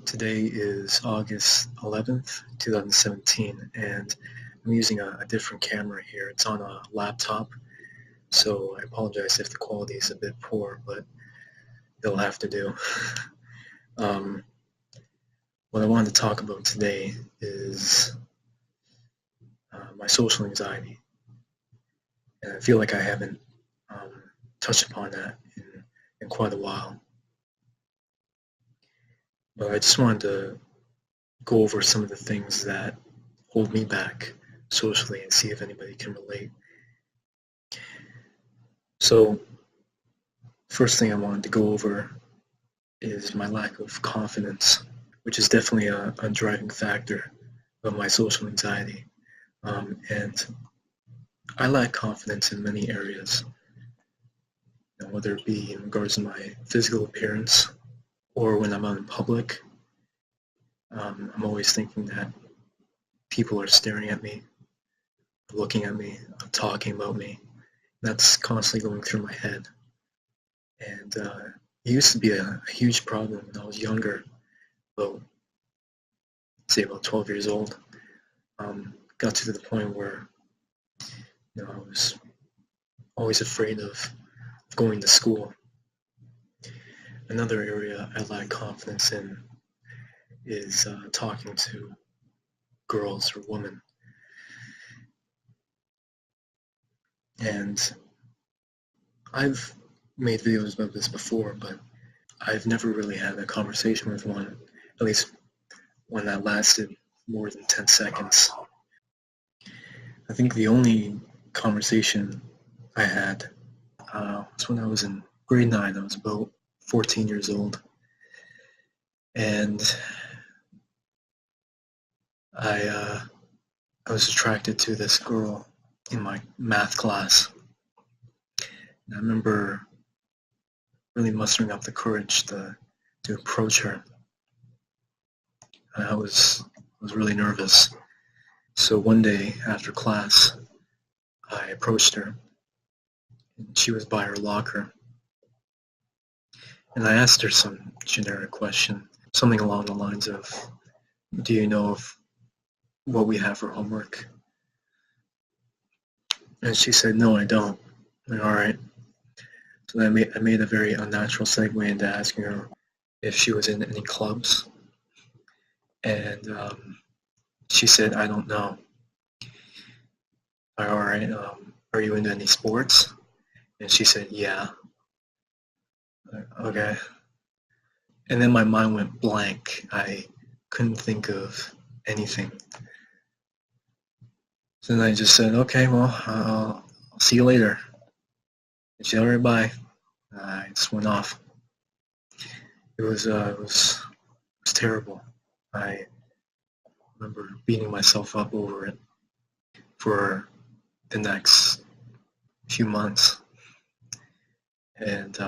Today is August 11th, 2017, and I'm using a different camera here. It's on a laptop, so I apologize if the quality is a bit poor, but it'll have to do. um, what I wanted to talk about today is my social anxiety, and I feel like I haven't touched upon that in quite a while. But I just wanted to go over some of the things that hold me back socially and see if anybody can relate. So, first thing I wanted to go over is my lack of confidence, which is definitely a driving factor of my social anxiety. And I lack confidence in many areas, whether it be in regards to my physical appearance or when I'm out in public. I'm always thinking that people are staring at me, looking at me, talking about me. That's constantly going through my head. And it used to be a huge problem when I was younger, about, say, about 12 years old. Got to the point where I was always afraid of going to school. Another area I lack confidence in is talking to girls or women. And I've made videos about this before, but I've never really had a conversation with one, at least one that lasted more than 10 seconds. I think the only conversation I had was when I was in grade 9. I was about 14 years old. And I was attracted to this girl in my math class. And I remember really mustering up the courage to approach her. I was really nervous. So one day after class, I approached her, and she was by her locker. And I asked her some generic question, something along the lines of, "Do you know of what we have for homework?" And she said, "No, I don't." I'm like, all right. So I made a very unnatural segue into asking her if she was in any clubs. And she said, "I don't know." Like, all right, are you into any sports? And she said, "Yeah." Like, okay. And then my mind went blank. I couldn't think of anything. So then I just said, "Okay, well, I'll see you later." And she said, "All right, bye." I just went off. It was terrible. I remember beating myself up over it for the next few months, and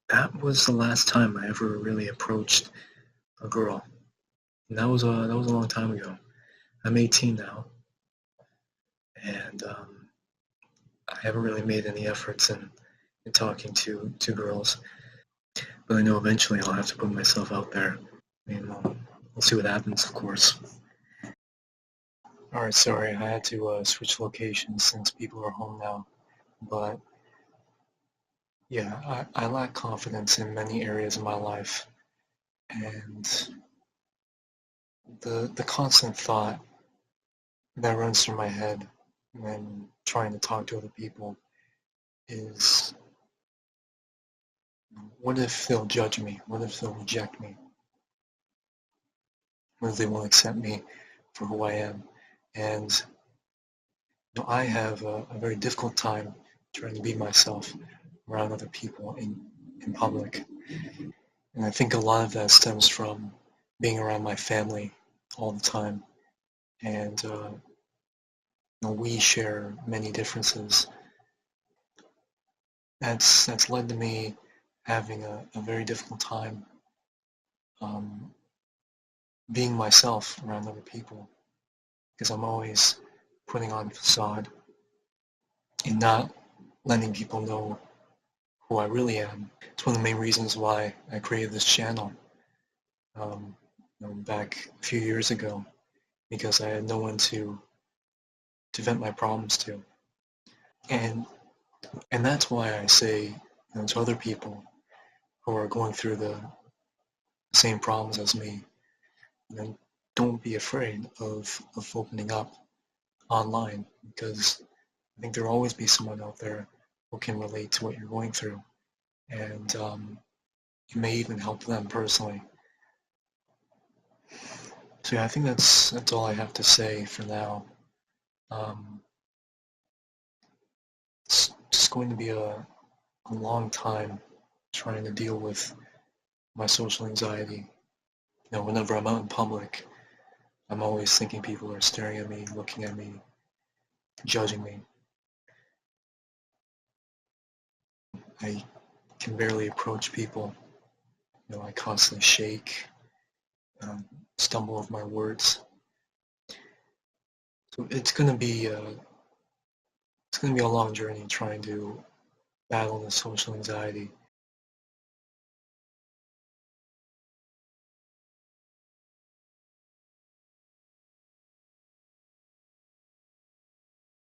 that was the last time I ever really approached a girl, and that was a long time ago. I'm 18 now, and I haven't really made any efforts in talking to girls, but I know eventually I'll have to put myself out there. I mean, we'll see what happens, of course. Alright, sorry, I had to switch locations since people are home now, but yeah, I lack confidence in many areas of my life, and the constant thought that runs through my head when trying to talk to other people is, what if they'll judge me? What if they'll reject me? What if they won't accept me for who I am? And I have a very difficult time trying to be myself around other people in public. And I think a lot of that stems from being around my family all the time. And we share many differences. That's led to me having a very difficult time being myself around other people, because I'm always putting on a facade and not letting people know who I really am. It's one of the main reasons why I created this channel back a few years ago, because I had no one to vent my problems to. And that's why I say to other people who are going through the same problems as me, don't be afraid of opening up online, because I think there will always be someone out there who can relate to what you're going through, and you may even help them personally. So yeah, I think that's all I have to say for now. It's just going to be a long time trying to deal with my social anxiety. Whenever I'm out in public, I'm always thinking people are staring at me, looking at me, judging me. I can barely approach people. I constantly shake, stumble over my words. So it's gonna be a long journey trying to battle the social anxiety.